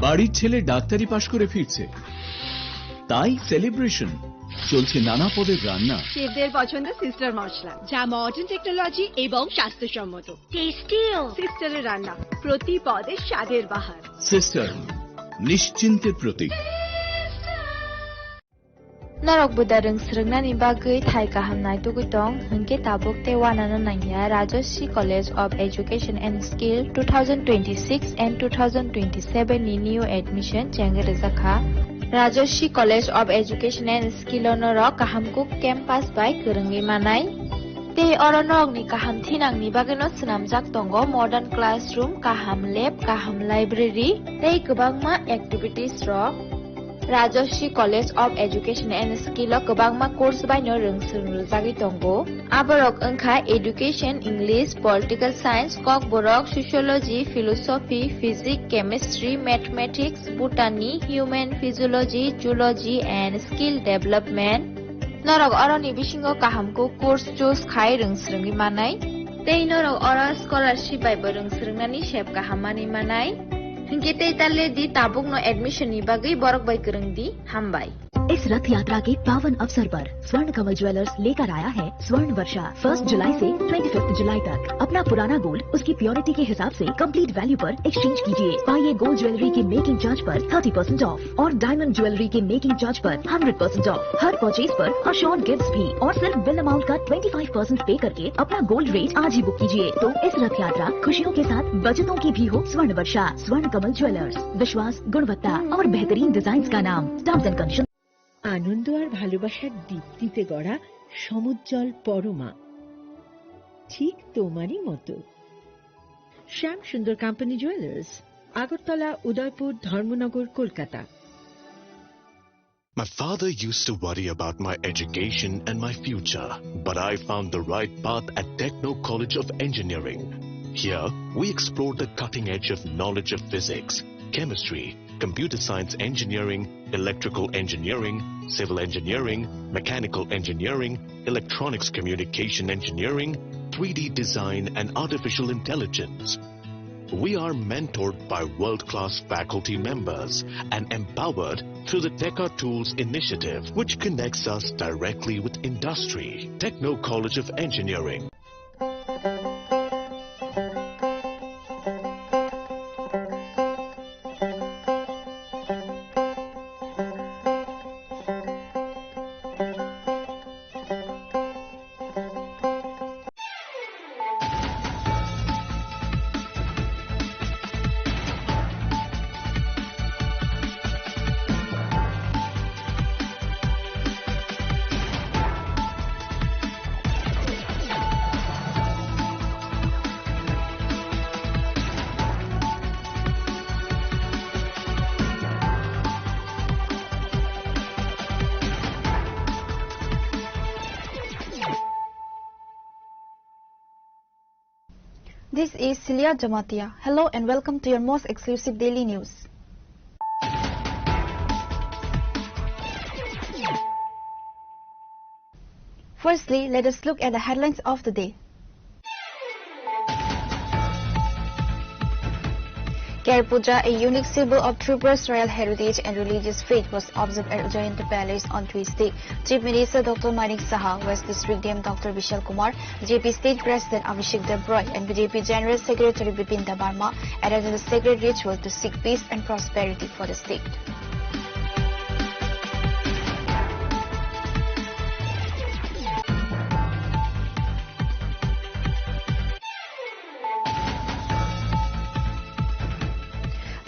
বাড়ির ছেলে ডাক্তারি পাশ করে ফিরছে, তাই সেলিব্রেশন। চলছে নানা পদের রান্না। শেফদের পছন্দ সিস্টার মশলা, যা মডার্ন টেকনোলজি এবং স্বাস্থ্যসম্মত। টেস্টিও সিস্টারের রান্না, প্রতি পদে স্বাদের বাহার। Sister, নিশ্চিন্তের Pratik. Narok budareng srengna ni bagui thai kahamnai tugutong hingke tabuk te wanana nangya Rajoshi College of Education and Skill 2026 and 2027 ni new admission chengere zakha Rajoshi College of Education and Skill onorok kahamkuk campus by kurungi manai te oronok ni kaham thinang ni bageno snamjak tongo modern classroom kaham lab kaham library tei kwbangma activities rok Rajoshi College of Education and Skill o kwbangma course baino rungsrungjagui tongo. Aborok wngkha Education, English, Political Science, Kokborok, Sociology, Philosophy, Physics, Chemistry, Mathematics, Botany, Human Physiology, Zoology and Skill Development. Norok oroni bisingo kahamko course choose khai rungsrungui manai. Tei norok oro scholarship bai bo rungsrungnani sep kahamani manai. Hingke tei talle di tabuk no admission ni bagui borok bai kurung di hambai. इस रथ यात्रा के पावन अवसर पर स्वर्ण कमल jewellers लेकर आया है स्वर्ण वर्षा 1 जुलाई से 25 जुलाई तक। अपना पुराना गोल्ड उसकी प्योरिटी के हिसाब से कंप्लीट वैल्यू पर एक्सचेंज कीजिए। पाइए गोल्ड ज्वेलरी के मेकिंग चार्ज पर 30% ऑफ और डायमंड ज्वेलरी के मेकिंग चार्ज पर 100% ऑफ। हर परचेज पर अश्योर्ड गिफ्ट्स भी और सिर्फ बिल अमाउंट का 25% पे करके अपना गोल्ड रेट आज ही बुक कीजिए। तो इस रथ यात्रा खुशियों के साथ बचतों की भी हो। स्वर्ण वर्षा, स्वर्ण कमल ज्वेलर्स, विश्वास, गुणवत्ता और बेहतरीन डिजाइन का नाम। Terms and condition. আনন্দ আর ভালোবাসার দীপ্তিতে গড়া সমুজ্জ্বল পরমা, ঠিক তোমারই মতো। শ্যাম সুন্দর company jewellers, Agartala, Udaipur, Dharmanagar, Kolkata. My father used to worry about my education and my future, but I found the right path at Techno College of Engineering. Here, we explored the cutting edge of knowledge of physics, chemistry, computer science engineering, electrical engineering, civil engineering, mechanical engineering, electronics communication engineering, 3D design and artificial intelligence. We are mentored by world-class faculty members and empowered through the Tekka Tools initiative, which connects us directly with industry. Techno College of Engineering. This is Celia Jamatia. Hello and welcome to your most exclusive daily news. Firstly, let us look at the headlines of the day. Care Puja, a unique symbol of Tripuра's royal heritage and religious faith, was observed at Jayanta Palace on Tuesday. Chief Minister Dr. Manik Saha, West District DM Dr. Vishal Kumar, BJP State President Abhishek Devroy, and BJP General Secretary Bipin Debarma attended the sacred ritual to seek peace and prosperity for the state.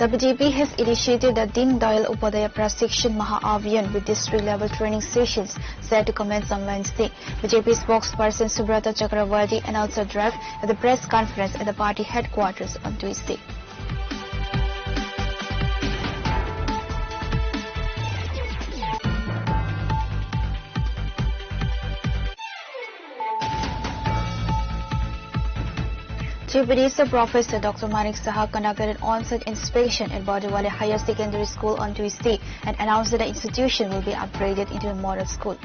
The BJP has initiated the Deen Dayal Upadhyaya Prashikshan Maha Abhiyan with district-level training sessions set to commence on Wednesday. BJP spokesperson Subrata Chakravarti announced the draft at the press conference at the party headquarters on Tuesday. Chief Minister Professor Dr. Manik Saha conducted an on-site inspection at Badiwale Higher Secondary School on Tuesday and announced that the institution will be upgraded into a model school.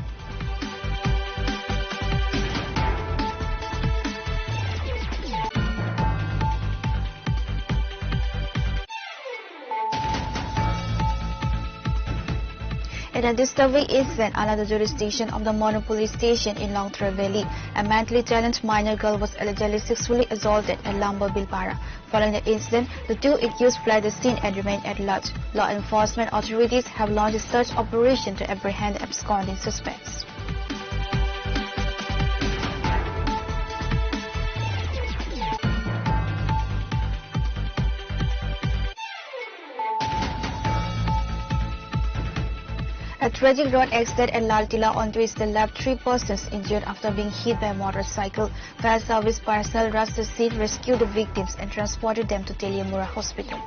In a disturbing incident, another jurisdiction of the Monopoly station in Longthra Valley, a mentally challenged minor girl was allegedly sexually assaulted at Lamba Bilpara. Following the incident, the two accused fled the scene and remain at large. Law enforcement authorities have launched a search operation to apprehend the absconding suspects. A tragic road accident at Laltila on Tuesday left 3 persons injured after being hit by a motorcycle. Fire service personnel rushed the scene, rescued the victims and transported them to Teliamura Hospital.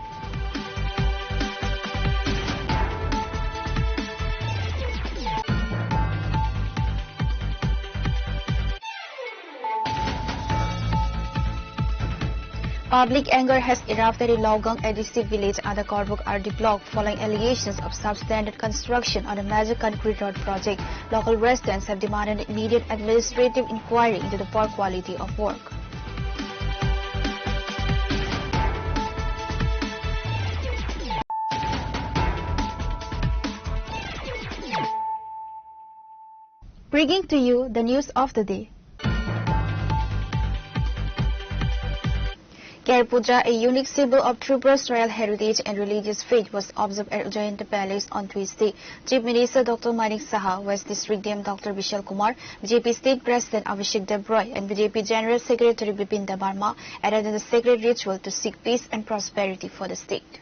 Public anger has erupted in Laugang Adhesive village and the Korbuk RD block following allegations of substandard construction on a major concrete road project. Local residents have demanded immediate administrative inquiry into the poor quality of work. Bringing to you the news of the day. Ker Puja, a unique symbol of Tripuра's royal heritage and religious faith, was observed at Ujjayanta Palace on Tuesday. Chief Minister Dr. Manik Saha, West District DM Dr. Vishal Kumar, BJP State President Abhishek Debroy, and BJP General Secretary Bipin Debarma attended the sacred ritual to seek peace and prosperity for the state.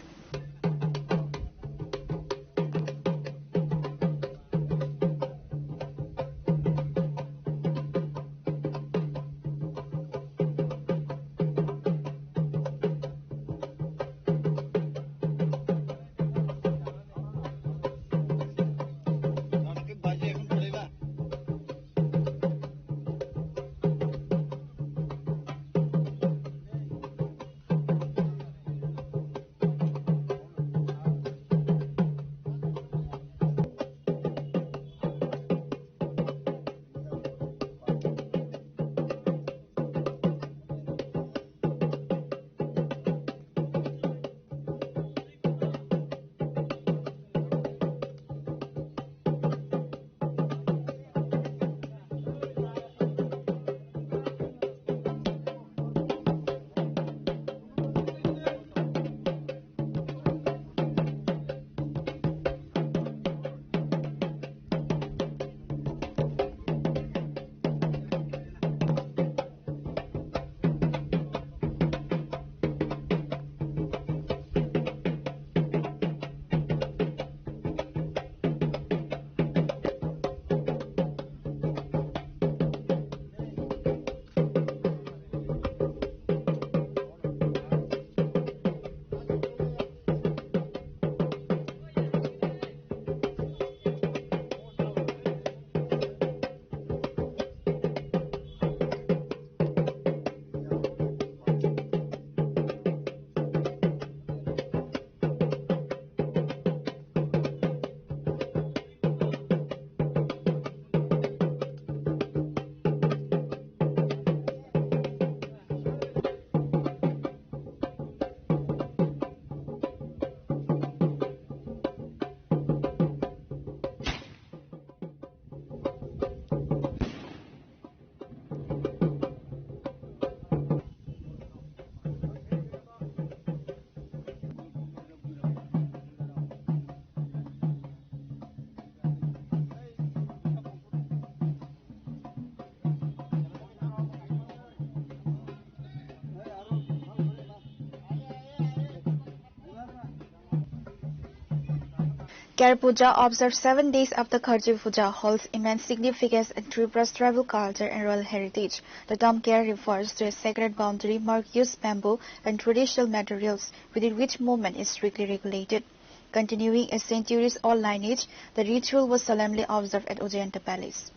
Ker Puja, observed 7 days after Kharji Puja, holds immense significance in Tripura's tribal culture and royal heritage. The term Ker refers to a sacred boundary marked used bamboo and traditional materials within which movement is strictly regulated. Continuing a centuries-old lineage, the ritual was solemnly observed at Ujjayanta Palace.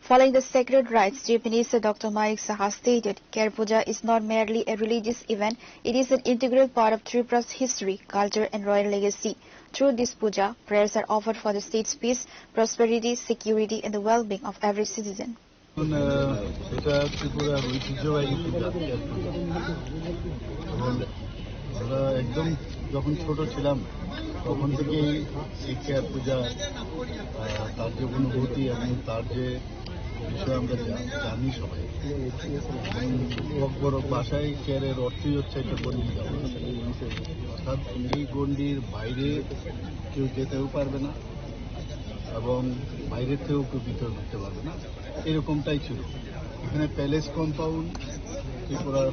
Following the sacred rites, Chief Minister Dr. Manik Saha stated, Ker Puja is not merely a religious event, it is an integral part of Tripura's history, culture and royal legacy. Through this puja, prayers are offered for the state's peace, prosperity, security and the well-being of every citizen. এটা ত্রিপুরার ঐতিহ্যবাহী পূজা আমরা একদম যখন ছোট ছিলাম তখন থেকেই এই পূজা তার যে অনুভূতি এবং তার যে বিষয়ে আমরা জানি সবাই, বড় ভাষায় কেয়ারের অর্থই হচ্ছে একটা গন্ডি দেওয়া, অর্থাৎ এই গন্ডির বাইরে কেউ যেতেও পারবে না এবং বাইরের থেকেও কেউ ভিতরে ঢুকতে পারবে না, এরকমটাই ছিল। এখানে প্যালেস কম্পাউন্ড, ত্রিপুরার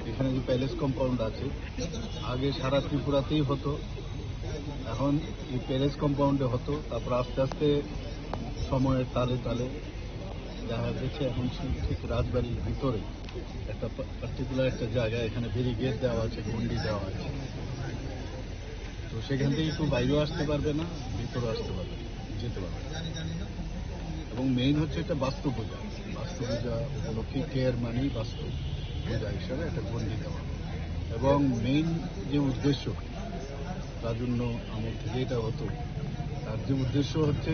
এখানে যে প্যালেস কম্পাউন্ড আছে, আগে সারা ত্রিপুরাতেই হতো, এখন এই প্যালেস কম্পাউন্ডে হতো, তারপর আস্তে আস্তে সময়ের তালে তালে দেখা গেছে এখন ঠিক রাজবাড়ির ভিতরে একটা পার্টিকুলার একটা জায়গায় এখানে ব্যারিকেড দেওয়া আছে, গন্ডি দেওয়া আছে, তো সেখান থেকে কেউ বাইরেও আসতে পারবে না, ভিতরেও আসতে পারবে না, যেতে পারবে না। এবং মেইন হচ্ছে একটা বাস্তু পূজা উপলক্ষে কেয়ার মানেই বাস্তু পূজা হিসাবে একটা গন্ডি দেওয়া, এবং মেইন যে উদ্দেশ্য রাজন্য আমল থেকে এটা হতো, তার যে উদ্দেশ্য হচ্ছে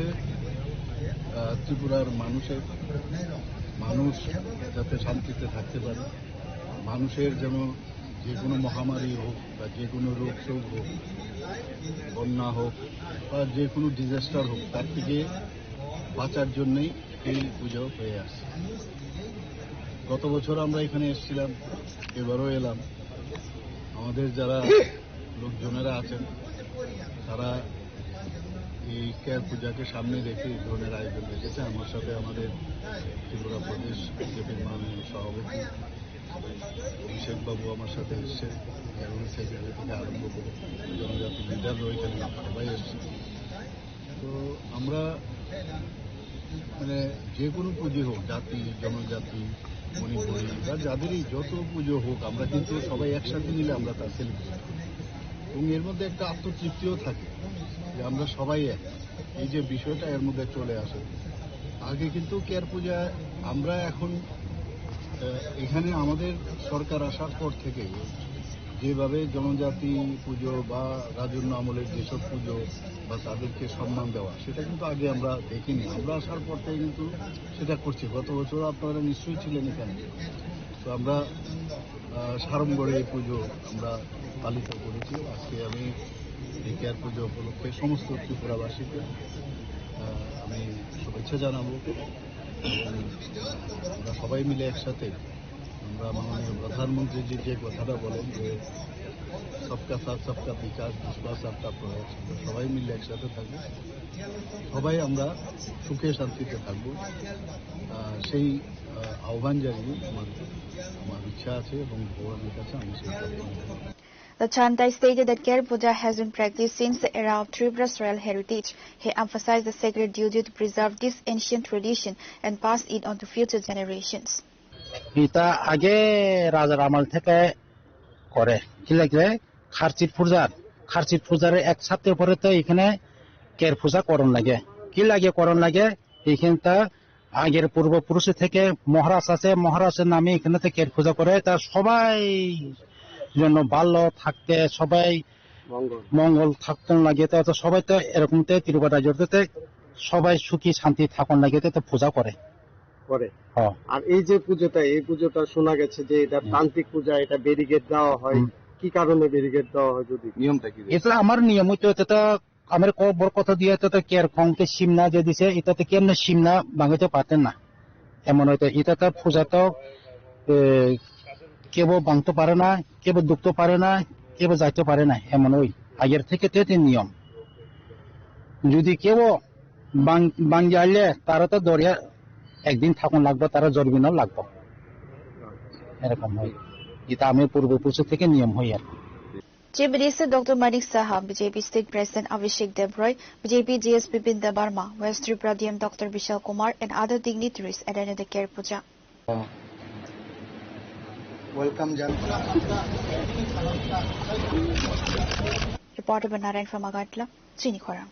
ত্রিপুরার মানুষ যাতে শান্তিতে থাকতে পারে, মানুষের যেন যে কোনো মহামারী হোক বা যে কোনো রোগ শোক হোক, বন্যা হোক বা যে কোনো ডিজাস্টার হোক, তার থেকে বাঁচার জন্যই এই পুজো হয়ে আসছে। গত বছর আমরা এখানে এসেছিলাম, এবারও এলাম। আমাদের যারা লোকজনেরা আছেন তারা এই কেয়ার পূজাকে সামনে রেখে এই ধরনের আয়োজন রেখেছে। আমার সাথে আমাদের ত্রিপুরা প্রদেশ বিজেপির মাননীয় সভাপতি অভিষেক বাবু আমার সাথে এসছে, এবং সেক্রেটারি থেকে আরম্ভ করে জনজাতি লিডাররা এখানে সবাই এসছে। তো আমরা যে কোনো পুজো হোক, জাতি জনজাতি মণিপুরি বা যাদেরই যত পুজো হোক, আমরা কিন্তু সবাই একসাথে মিলে আমরা তা সেলিব্রেট করি, এবং এর মধ্যে একটা আত্মতৃপ্তিও থাকে যে আমরা সবাই এক। এই যে বিষয়টা এর মধ্যে চলে আসে। আগে কিন্তু কেয়ার পূজা আমরা এখন এখানে আমাদের সরকার আসার পর থেকে যেভাবে জনজাতি পুজো বা রাজন্য আমলের যেসব পুজো বা তাদেরকে সম্মান দেওয়া, সেটা কিন্তু আগে আমরা দেখিনি। আমরা আসার পর থেকে কিন্তু সেটা করছি। গত বছর আপনারা নিশ্চয়ই ছিলেন এখানে, তো আমরা সাড়ম্বরে এই পুজো আমরা পালিত করেছি। আজকে আমি এই কেয়ার পুজো উপলক্ষে সমস্ত ত্রিপুরাবাসীকে আমি শুভেচ্ছা জানাবো, এবং আমরা সবাই মিলে একসাথে আমরা মাননীয় প্রধানমন্ত্রী যে কথাটা বলেন যে সবকা সাথ সবকা বিকাশ বিশ্বাস সবকা প্রয়াস, আমরা সবাই মিলে একসাথে থাকবো, সবাই আমরা সুখে শান্তিতে থাকবো, সেই আহ্বান জানিয়ে আমার ইচ্ছা আছে এবং ভগবানের কাছে আমি সেই প্রার্থনা। The Chantai stated that Kear Puja has been practiced since the era of Tripura's royal heritage. He emphasized the sacred duty to preserve this ancient tradition and pass it on to future generations. এটা আগে রাজার আমল থেকে করে, কি লাগে খারচিত পূজার এক সপ্তাহ পরে তো এখানে কেয়ার পূজা করণ লাগে। কি লাগে করণ লাগে, এইখানটা আগের পূর্বপুরুষ থেকে মহারাজ আছে, মহারাজের নামে এখানে কেয়ার পূজা করে। তা সবাই জন্য ভালো থাকতে, সবাই মঙ্গল থাকতে লাগে, তো সবাই তো এরকম ত্রিপুরা রাজ্যতে সবাই সুখী শান্তি থাকুন লাগে তো পূজা করে। আর এই যে পুজোটা, এই পুজোটা শোনা গেছে যে এটা তান্ত্রিক পূজা, এটা ব্যারিকেড দেওয়া হয়, কি কারণে ব্যারিকেড দেওয়া হয়? যদি নিয়মটা কি? এটা আমার নিয়ম হইতো, এটা আমার বড় কথা দিয়ে তো কেয়ার খংকে সিমনা যে দিছে, এটাতে কেমন সিমনা ভাঙাইতে পারতেন না, এমন হয়তো। এটা তো পূজা তো কেউ ভাঙতে পারে না, কেউ দুখতে পারে না, কেউ যাইতে পারে না, এমন ওই আগের থেকে তো নিয়ম। যদি কেউ ভাঙিয়ে আইলে তারা তো দরিয়া একদিন থাকুন লাগবে, তারা জরিমানাও লাগবে, এরকম হয়। এটা আমি পূর্বপুরুষ থেকে নিয়ম হই আর। Chief Minister Dr. Manik Saha, BJP State President Abhishek Debroy, BJP GS Bipin Debarma, West Tripura DM Dr. Vishal Kumar, and other dignitaries attended the Kear Puja. Welcome, Jan. Reporter Banaran from Agatla, Chini Khorang.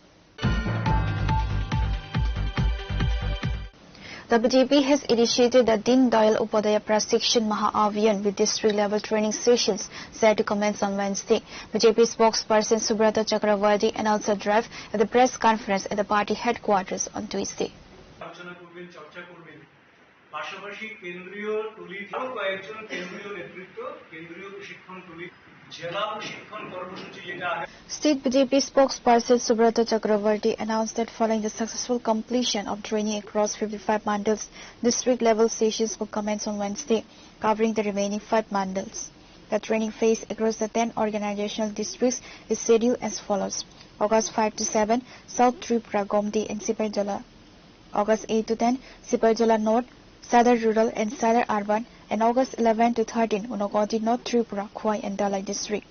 The BJP has initiated the Din Dayal Upadhyaya Prashikshan Maha-Abhiyan with district-level training sessions set to commence on Wednesday. BJP spokesperson Subrata Chakravarti announced the drive at the press conference at the party headquarters on Tuesday. পাশাপাশি কেন্দ্রীয় টুলি আরো কয়েকজন কেন্দ্রীয় নেতৃত্ব কেন্দ্রীয় প্রশিক্ষণ টুলি জেলা প্রশিক্ষণ কর্মসূচি যেটা State BJP spokesperson Subrata Chakravarti announced that following the successful completion of training across 55 mandals, district-level sessions will commence on Wednesday, covering the remaining 5 mandals. The training phase across the 10 organizational districts is scheduled as follows: August 5 to 7, South Tripura, Gomti and Sipaijala; August 8 to 10, Sipaijala North, Sadar Rural and Sadar Urban; and August 11 to 13, Unakoti North Tripura, Khwai and Dalai District.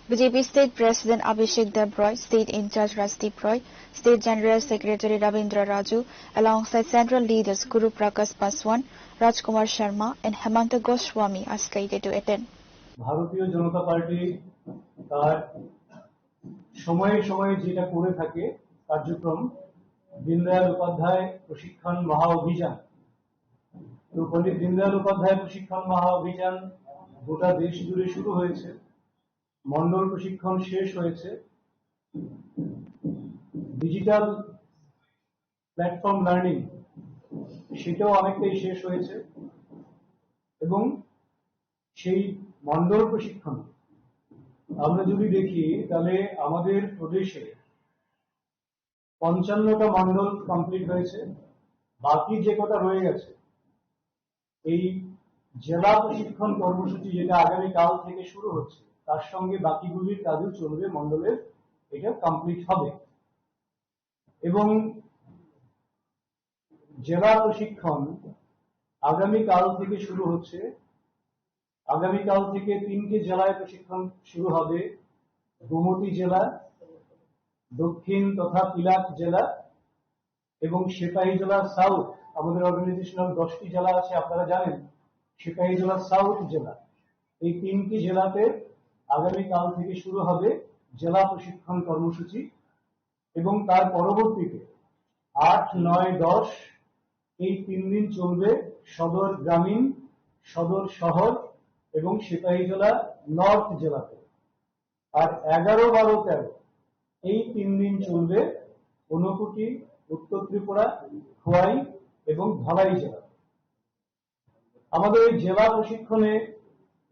BJP State President Abhishek Deb Roy, State In-charge Rajdeep Roy, State General Secretary Ravindra Raju, alongside central leaders Guru Prakash Paswan, Rajkumar Sharma and Hemanta Goswami are slated to attend. ভারতীয় জনতা party তার সময়ে সময়ে যেটা করে থাকে কার্যক্রম দীনদয়াল উপাধ্যায় প্রশিক্ষণ মহা অভিযান। তো পণ্ডিত দীনদয়াল উপাধ্যায় প্রশিক্ষণ মহা অভিযান গোটা দেশ জুড়ে শুরু হয়েছে, মন্ডল প্রশিক্ষণ শেষ হয়েছে, ডিজিটাল প্ল্যাটফর্ম লার্নিং সেটাও অনেকটাই শেষ হয়েছে এবং সেই মন্ডল প্রশিক্ষণ আমরা যদি দেখি তাহলে আমাদের প্রদেশে 55টা মন্ডল কমপ্লিট হয়েছে, বাকি যে কটা রয়ে গেছে এই জেলা প্রশিক্ষণ কর্মসূচি যেটা আগামীকাল থেকে শুরু হচ্ছে তার সঙ্গে বাকিগুলির কাজও চলবে, মন্ডলের এটা কমপ্লিট হবে। এবং জেলা প্রশিক্ষণ আগামীকাল থেকে শুরু হচ্ছে, আগামীকাল থেকে 3টে জেলায় প্রশিক্ষণ শুরু হবে: গোমতী জেলা, দক্ষিণ তথা তিলাক জেলা এবং সিপাহীজলা সাউথ। আমাদের অর্গানাইজেশনাল 10টি জেলা আছে আপনারা জানেন, সিপাহীজলা সাউথ জেলা। এই 3টি জেলাতে আগামীকাল থেকে শুরু হবে জেলা প্রশিক্ষণ কর্মসূচি এবং তার পরবর্তীতে 8, 9, 10 এই 3 দিন চলবে সদর গ্রামীণ, সদর শহর এবং সিপাহীজলা নর্থ জেলাতে। আর 11, 12, 13 এই 3 দিন চলবে ঊনকোটি, উত্তর ত্রিপুরা, খোয়াই এবং ধলাই জেলা। আমাদের এই জেলা প্রশিক্ষণে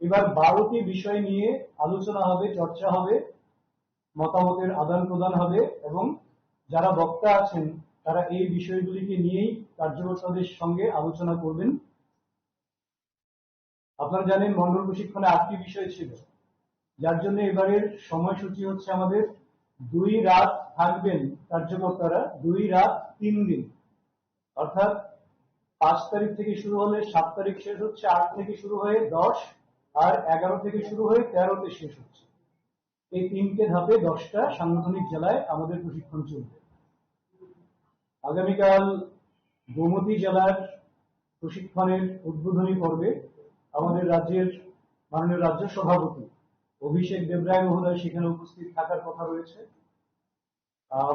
এবার 12টি বিষয় নিয়ে আলোচনা হবে, চর্চা হবে, মতামতের আদান প্রদান হবে এবং যারা বক্তা আছেন তারা এই বিষয়গুলিকে নিয়েই কার্যকর্তাদের সঙ্গে আলোচনা করবেন। আপনারা জানেন মন্ডল প্রশিক্ষণে 8টি বিষয় ছিল, যার জন্য এবারের সময়সূচি হচ্ছে আমাদের 2 রাত থাকবেন কার্যকর্তারা, 2 রাত 3 দিন, অর্থাৎ 5 তারিখ থেকে শুরু হলে 7 তারিখ শেষ হচ্ছে, 8 থেকে শুরু হয়ে 10 আর 11 থেকে শুরু হয়ে 13তে শেষ হচ্ছে। এই 3টে ধাপে 10টা সাংগঠনিক জেলায় আমাদের প্রশিক্ষণ চলবে। আগামীকাল গোমতী জেলার প্রশিক্ষণের উদ্বোধনী পর্বে আমাদের রাজ্যের মাননীয় রাজ্য সভাপতি অভিষেক দেবরায় মহোদয় সেখানে উপস্থিত থাকার কথা রয়েছে।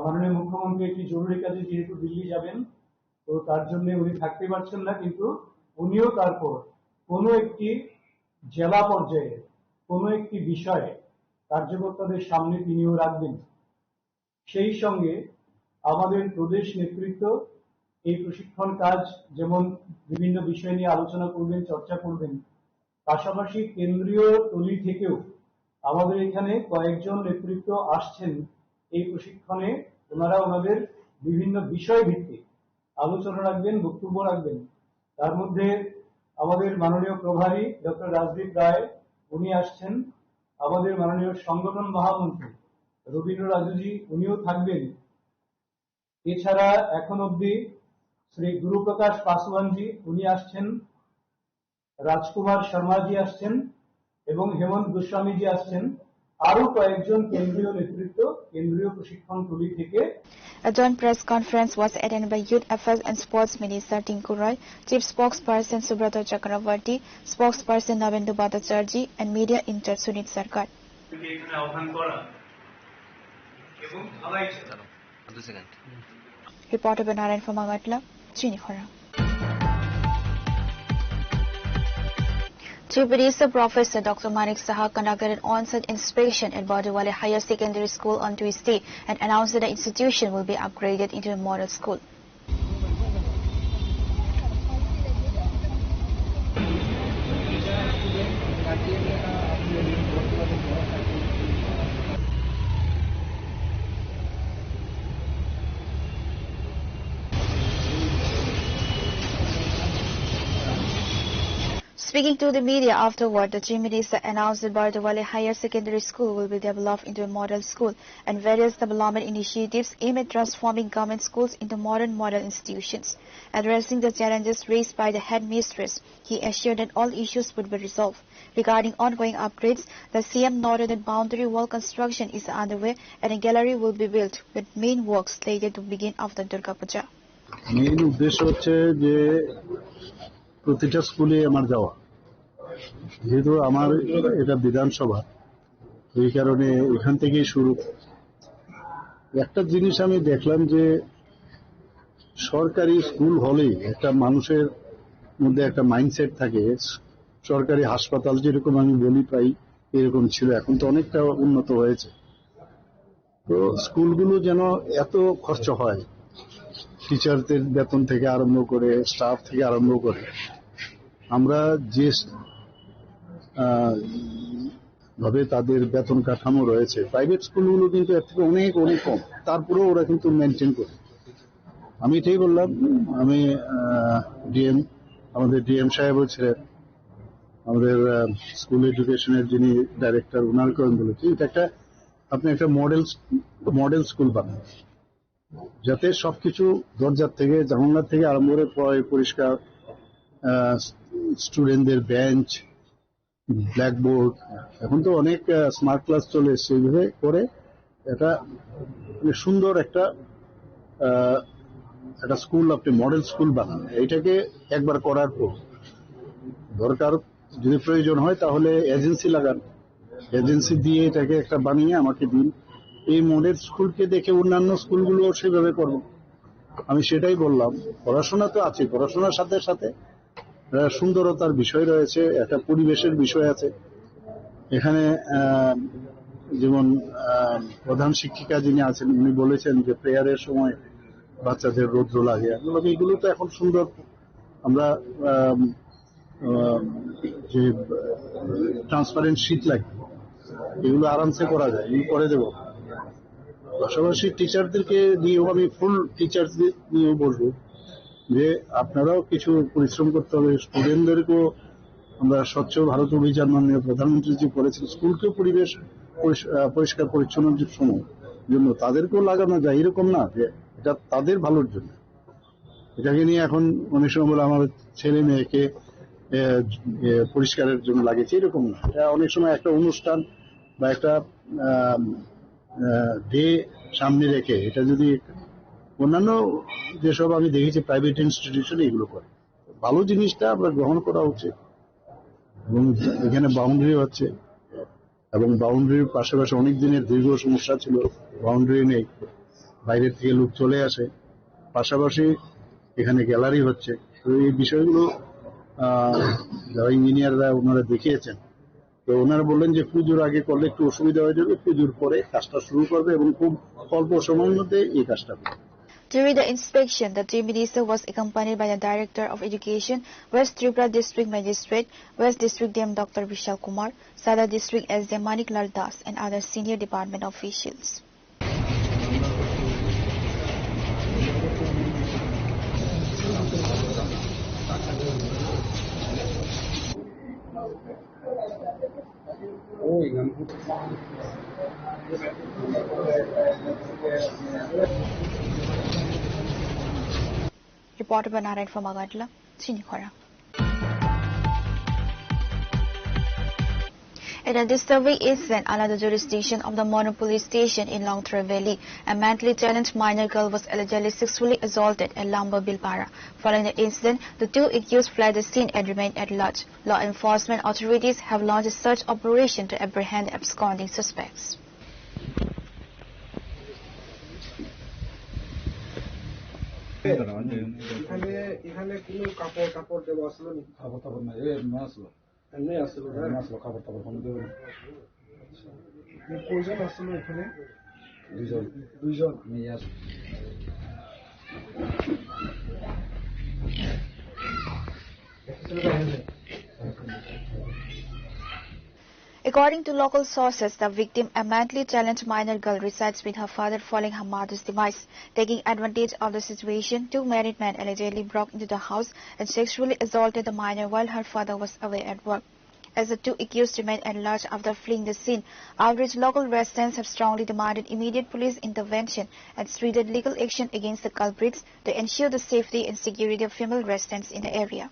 মাননীয় মুখ্যমন্ত্রী একটি জরুরি কাজে যেহেতু দিল্লি যাবেন, তো তার জন্য উনি থাকতে পারছেন না, কিন্তু উনিও তারপর কোনো একটি জেলা পর্যায়ে কোনো একটি বিষয়ে কার্যকর্তাদের সামনে তিনিও রাখবেন। সেই সঙ্গে আমাদের প্রদেশ নেতৃত্ব এই প্রশিক্ষণ কাজ যেমন বিভিন্ন বিষয় নিয়ে আলোচনা করবেন, চর্চা করবেন, পাশাপাশি কেন্দ্রীয় টলি থেকেও আমাদের এখানে কয়েকজন নেতৃত্ব আসছেন এই প্রশিক্ষণে। ওনারা ওনাদের বিভিন্ন বিষয় ভিত্তিক আলোচনা রাখবেন, বক্তব্য রাখবেন। তার মধ্যে আমাদের মাননীয় প্রভারী ডক্টর রাজদীপ রায় উনি আসছেন, আমাদের মাননীয় সংগঠন মহামন্ত্রী রবীন্দ্র রাজুজি উনিও থাকবেন। এছাড়া এখন অবধি শ্রী গুরুপ্রকাশ পাসওয়ানজি উনি আসছেন, রাজকুমার শর্মাজি আসছেন এবং হেমন্ত গোস্বামীজি আসছেন। আরো কয়েকজন কেন্দ্রীয় নেতৃত্ব কেন্দ্রীয় প্রশিক্ষণ টলি থেকে। A joint press conference was attended by Youth Affairs and Sports Minister Tinku Roy, Chief Spokesperson Subrata Chakravarti, Spokesperson Navendu Bhattacharjee, and Media In-charge Sunit Sarkar. Reporter Banaran from Agatla, Chinikhara. Tripurisa Professor Dr. Manik Saha conducted an on-site inspection at Badiwale Higher Secondary School on Tuesday and announced that the institution will be upgraded into a model school. Speaking to the media afterward, the Chief Minister announced that Bardawali Higher Secondary School will be developed into a model school, and various development initiatives aim at transforming government schools into modern model institutions. Addressing the challenges raised by the headmistress, he assured that all issues would be resolved. Regarding ongoing upgrades, the CM noted that boundary wall construction is underway and a gallery will be built, with main works slated to begin after Durga Puja. Main উদ্দেশ্য হচ্ছে যে প্রতিটা স্কুলে আমার যাওয়া, যেহেতু আমার এটা বিধানসভা, এই কারণে এখান থেকেই শুরু। একটা জিনিস আমি দেখলাম যে সরকারি স্কুল হলেই একটা মানুষের মধ্যে একটা মাইন্ডসেট থাকে, সরকারি হাসপাতাল যেরকম আমি বলি প্রায় এরকম ছিল, এখন তো অনেকটা উন্নত হয়েছে। তো স্কুলগুলো যেন এত খরচ হয়, টিচারদের বেতন থেকে আরম্ভ করে স্টাফ থেকে আরম্ভ করে, আমরা যে ভাবে তাদের বেতন কাঠামো রয়েছে, প্রাইভেট স্কুলগুলো কিন্তু এর থেকে অনেক অনেক কম, তারপরেও ওরা কিন্তু মেনটেন করে। আমি এটাই বললাম, আমি আমাদের ডিএম সাহেবও ছিলেন, আমাদের স্কুল এডুকেশনের যিনি ডাইরেক্টর, ওনারকে আমি বলেছি এটা একটা আপনি একটা মডেল স্কুল বানান, যাতে সবকিছু দরজার থেকে জানালার থেকে আরম্ভ করে পরিষ্কার, স্টুডেন্টদের বেঞ্চ, ব্ল্যাকবোর্ড, এখন তো অনেক স্মার্ট ক্লাস চলে এসছে, এইভাবে করে এটা সুন্দর একটা স্কুল আপনি মডেল স্কুল বানান। এইটাকে একবার করার পর দরকার যদি প্রয়োজন হয় তাহলে এজেন্সি লাগান, এজেন্সি দিয়ে এটাকে একটা বানিয়ে আমাকে দিন। এই মডেল স্কুলকে দেখে অন্যান্য স্কুলগুলো সেভাবে করবে। আমি সেটাই বললাম, পড়াশোনা তো আছে, পড়াশোনার সাথে সাথে সুন্দরতার বিষয় রয়েছে, একটা পরিবেশের বিষয় আছে। এখানে যেমন প্রধান শিক্ষিকা যিনি আছেন উনি বলেছেন যে প্রেয়ারের সময় বাচ্চাদের রৌদ্র লাগে, এগুলো তো এখন সুন্দর। আমরা যে ট্রান্সপারেন্ট শীত লাগে এগুলো আরামসে করা যায়, আমি করে দেবো। পাশাপাশি টিচারদেরকে নিয়েও আমি ফুল টিচারদের নিয়েও বলবো যে আপনারাও কিছু পরিশ্রম করতে হবে। স্টুডেন্টদেরকেও আমরা স্বচ্ছ ভারত অভিযান মাননীয় প্রধানমন্ত্রী যে করেছেন, স্কুলকেও পরিবেশ পরিষ্কার পরিচ্ছন্নের জন্য তাদেরকেও লাগানো যায়, এরকম না যে এটা তাদের ভালোর জন্য। এটাকে নিয়ে এখন অনেক সময় বলে আমার ছেলে মেয়েকে পরিষ্কারের জন্য লাগিয়েছে, এরকম না। এটা অনেক সময় একটা অনুষ্ঠান বা একটা ডে সামনে রেখে এটা যদি অন্যান্য যেসব আমি দেখেছি প্রাইভেট ইনস্টিটিউশনে এগুলো করে, ভালো জিনিসটা আমরা গ্রহণ করা উচিত। এবং এখানে বাউন্ডারি হচ্ছে, এবং বাউন্ডারির পাশাপাশি অনেক দিনের দীর্ঘ সমস্যা ছিল, বাউন্ডারি নেই, বাইরের থেকে লোক চলে আসে, পাশাপাশি এখানে গ্যালারি হচ্ছে। তো এই বিষয়গুলো যারা ইঞ্জিনিয়াররা ওনারা দেখিয়েছেন, তো ওনারা বললেন যে পুজোর আগে করলে একটু অসুবিধা হয়ে যাবে, পুজোর পরে কাজটা শুরু করবে এবং খুব অল্প সময়ের মধ্যে এই কাজটা করবে। During the inspection, the Chief Minister was accompanied by the Director of Education, West Tripura District Magistrate, West District DM Dr. Vishal Kumar, Sada District SDM Manik Lal Das, and other senior department officials. Reporter Banaran from Agadla, Sinikhora. In a disturbing incident under the jurisdiction of the Monopoly station in Longthra Valley, a mentally challenged minor girl was allegedly sexually assaulted at Lamba Bilpara. Following the incident, the two accused fled the scene and remained at large. Law enforcement authorities have launched a search operation to apprehend absconding suspects. এখানে কোনো কাপড় দেওয়া আসলো না? কাপড় না, এমনি আসলো কাপড় কোনো দেবো না। কয়জন আসলো এখানে? দুইজন নিয়ে আস। According to local sources, the victim, a mentally challenged minor girl, resides with her father following her mother's demise. Taking advantage of the situation, two married men allegedly broke into the house and sexually assaulted the minor while her father was away at work. As the two accused remained at large after fleeing the scene, outraged local residents have strongly demanded immediate police intervention and threatened legal action against the culprits to ensure the safety and security of female residents in the area.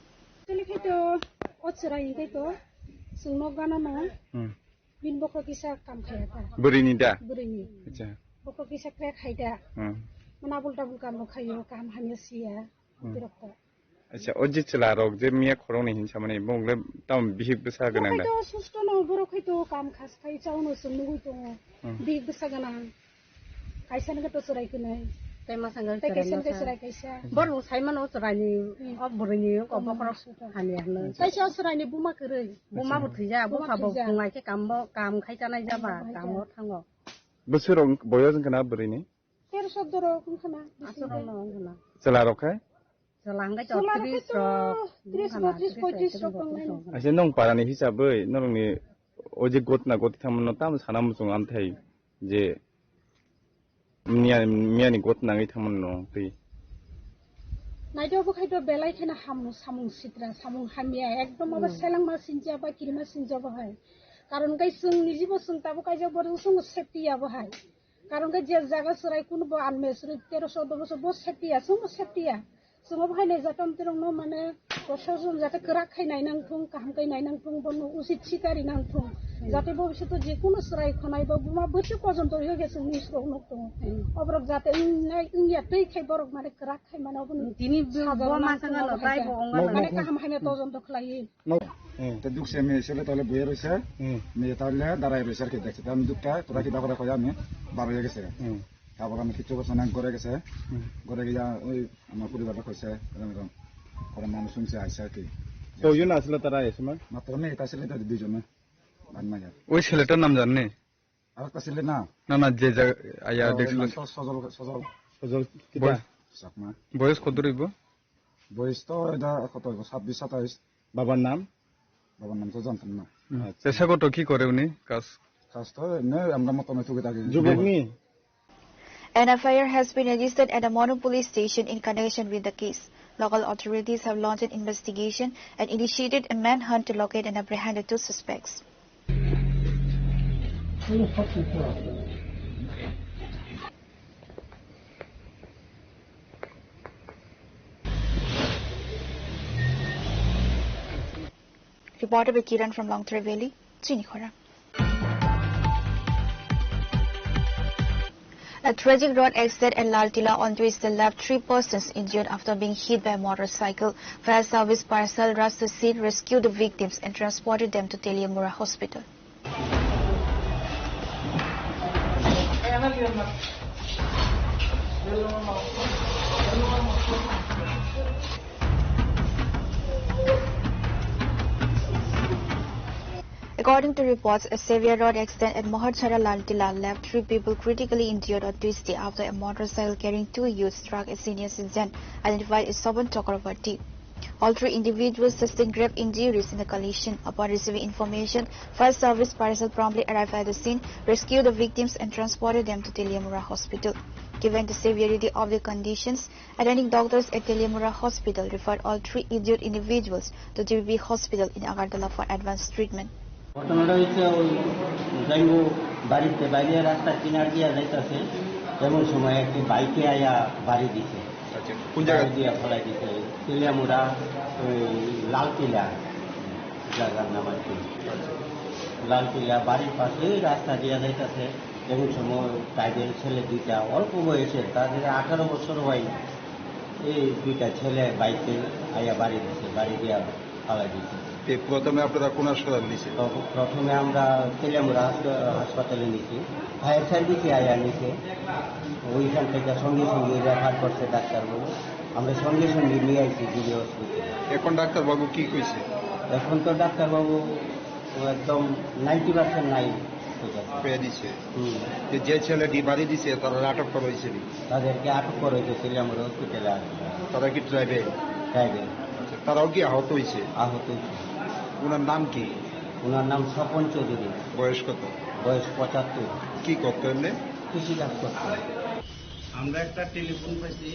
अच्छा ओजी चला रोग जे मिया खरं नि हिंसा माने बंगले ताम बिहिब बसा गोनां दा सुस्त न बरखैतो काम खास खाइ चाउनो सुनु दङ बिहिब बसा गोनां काइसान गतो सरायखने तैमा सांगल काइसान सराय काइसा बर साइमान सरायनि अब बरनि कबखर हानियानो काइसा सरायनि बुमा करे बुमा बथैजा बुफाबो बुंनायके काम खाइजानाय जाबा कामो थाङो बोसोराव बयो जोंखना बरनि 13 दरो कुनखना आसरनो चला रोखाय Aja nong parani hisabai nong ni oje gotna goti thamno tam sana musung amthai je miya ni gotna ngai thamno ti नाइदो बखाइदो बेलाय खेना हामु सामुं सित्रा सामुं हामिया एकदम अब सेलां मा सिनजा बा किरिमा सिनजा बहाय कारण गाय जों निजिबो जों ताबो गायजा बरु जों सेफ्टिया बहाय कारण गाय जे जागा सराय कुन बो आनमेसुर 13-14 बो सेफ्टिया जों सेफ्टिया जों बाहायनाय जातम तिरंनो माने प्रशासन जाते करा खायनाय नांथुं काहाम गायनाय नांथुं बनो उचित सिकारि नांथुं जाते भबिष्यत जेकुनु सराय खनाय बा बुमा बोसो पर्यन्त होगे जों निस्रो नक्तं अब्रक जाते इंया तै खाय बरक माने करा खाय माने बनो दिनि बमा संगाल ताइ बंगा माने काहाम हायना तजन दखलायै te dukse me sele tole buye roise me tole darai roise ke dekse tam dukta tora ki bakora khoya me baro ye gese তারপর আমি কিছু বছর নাম করে গেছে করে গিয়া ওই আমার পরিবারটা কইছে এরকম করে মানুষ শুনছে আইসা কি কয়জন আসলে তারা এসে মাত্র মেয়ে তা ছেলে তাদের দুইজনে বানমাইয়া ওই ছেলেটার নাম জানেন আর একটা ছেলে না না না যে আয়া দেখছিল সজল কিটা সাকমা বয়স কত রইব বয়স তো এটা কত 26-27 বাবার নাম তো জানতাম না চেষ্টা কত কি করে উনি কাজ তো না আমরা মতনে তুকে থাকি যুবকনি An FIR has been registered at a Monu police station in connection with the case. Local authorities have launched an investigation and initiated a manhunt to locate and apprehend the two suspects. Reporter by Kiran from Long Treveli, Chinikhora. A tragic road accident at Laltila on which the left 3 persons injured after being hit by a motorcycle. Fire service personnel rushed the scene, rescued the victims and transported them to Teliamura Hospital. According to reports, a severe road accident at Moharchara Laltila left 3 people critically injured on Tuesday after a motorcycle carrying 2 youths struck a senior citizen identified as Soban Chakravarti. All 3 individuals sustained grave injuries in the collision. Upon receiving information, fire service personnel promptly arrived at the scene, rescued the victims and transported them to Teliamura Hospital. Given the severity of their conditions, attending doctors at Teliamura Hospital referred all 3 injured individuals to GBB Hospital in Agartala for advanced treatment. ঘটনাটা হচ্ছে ওই যাইব বাড়িতে বাইরে রাস্তার কিনার দিয়া যাইতেছে এমন সময় একটি বাইকে আয়া বাড়ি দিছে কোন জায়গা দিয়া ফলাই দিছে তেলিয়ামুড়া ওই লালকিলা জায়গার নাম আর কি লালকিলা বাড়ির পাশে রাস্তা দিয়া যাইতেছে এমন সময় তাদের ছেলে দুইটা অল্প বয়সের তাদের 18 বছর হয় এই দুইটা ছেলে বাইকে আয়া বাড়ি দিছে বাড়ি দিয়া ফলাই দিছে প্রথমে আপনারা কোন হাসপাতালে নিয়েছেন প্রথমে আমরা তেলিয়ামুড়া হাসপাতালে নিয়েছি ফায়ার সার্ভিসে আয়া নিয়েছে ওইখান থেকে সঙ্গে সঙ্গে রেফার করছে ডাক্তারবাবু আমরা সঙ্গে সঙ্গে নিয়ে আইছি জিবি হসপিটালে এখন ডাক্তারবাবু কি কইছে এখন তো ডাক্তারবাবু একদম 90% নাই পেয়ে দিছে যে ছেলেটি বাড়ি দিছে তারা আটক করা হয়েছে তাদেরকে আটক করা হয়েছে তেলিয়ামুড়া হসপিটালে তারা কি ড্রাইভার ড্রাইভার তারাও কি আহত হয়েছে আহত হয়েছে ওনার নাম কি ওনার নাম স্বপন চৌধুরী। বয়স কত? বয়স 75। কি করতেন? কৃষি কাজ করতেন। আমরা একটা টেলিফোন পাইছি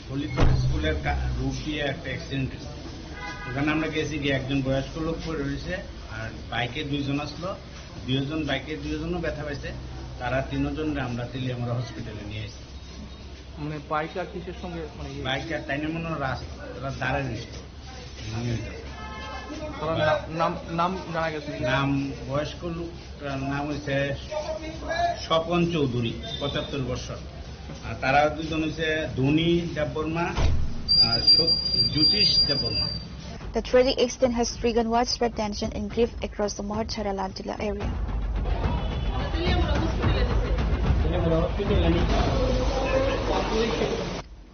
হলিপুর স্কুলের রুট দিয়ে একটা অ্যাক্সিডেন্ট হয়েছে। ওখানে আমরা গেছি গিয়ে একজন বয়স্ক লোক পড়ে রয়েছে আর বাইকে 2 জন আসলো, 2 জন বাইকে 2 জনও ব্যথা পাইছে। তারা 3 জনকে আমরা তেলিয়ামুড়া হসপিটালে নিয়ে এসেছি। মানে বাইক আর কিসের সঙ্গে বাইক আর তাই মনে রাস্তা দাঁড়ায় রয়েছে। নাম জানা গেছে? নাম বয়স্ক লোকটার নাম হচ্ছে স্বপন চৌধুরী, 75 বছর। আর তারা 2 জন হচ্ছে ধনী দেববর্মা আর জ্যোতিষ Debbarma. The tragic accident has triggered widespread tension and grief across the Maharchara-Landila area.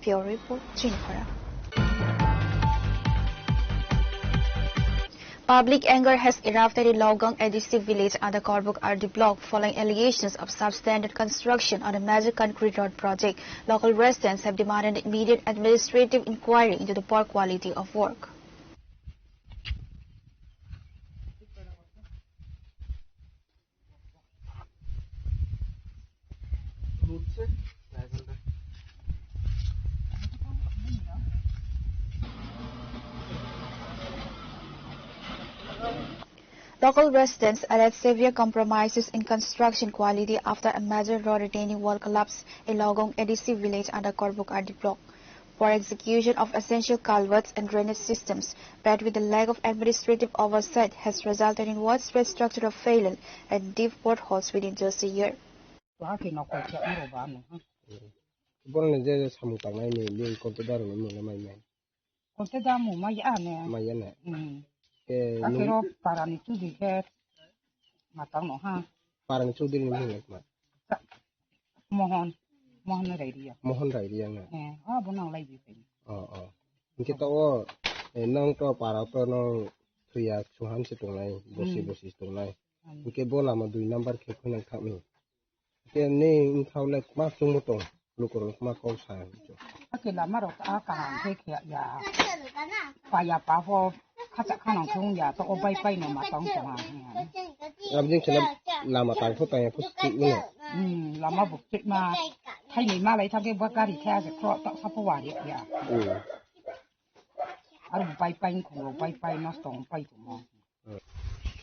Pure Report, Chinikhara. Public anger has erupted in Laogang Adhesive village under Korbuk RD block following allegations of substandard construction on a major concrete road project. Local residents have demanded immediate administrative inquiry into the poor quality of work. Local residents alleged severe compromises in construction quality after a major road retaining wall collapsed in Laogang Adhesive village under Korbuk RD block. Poor execution of essential culverts and drainage systems, paired with the lack of administrative oversight, has resulted in widespread structural failure and deep potholes within just a year. Akiro parang itu diket matang no ha. Parang itu din mo mohon rai dia. Mohon rai dia na. Bunang lai dia. Kita nong to para to nong tuya suhan situng lai bosi situng lai. Ke bola ma 2 number ke khunang kami. Ke ni thau le ma sung mo tong lukor ma ko sa. Akila maro aka he ke ya. Pa ya pa ho Kacak kanang kung ya to obay pay no matang tunga. Ramjing sila lama tang ko tang pusti ni. Lama bukti ma thay ni ma lai thage buat gari kaya se kro to sapu wari ya. Aru bay pay kung bay pay no stong pay tu mo.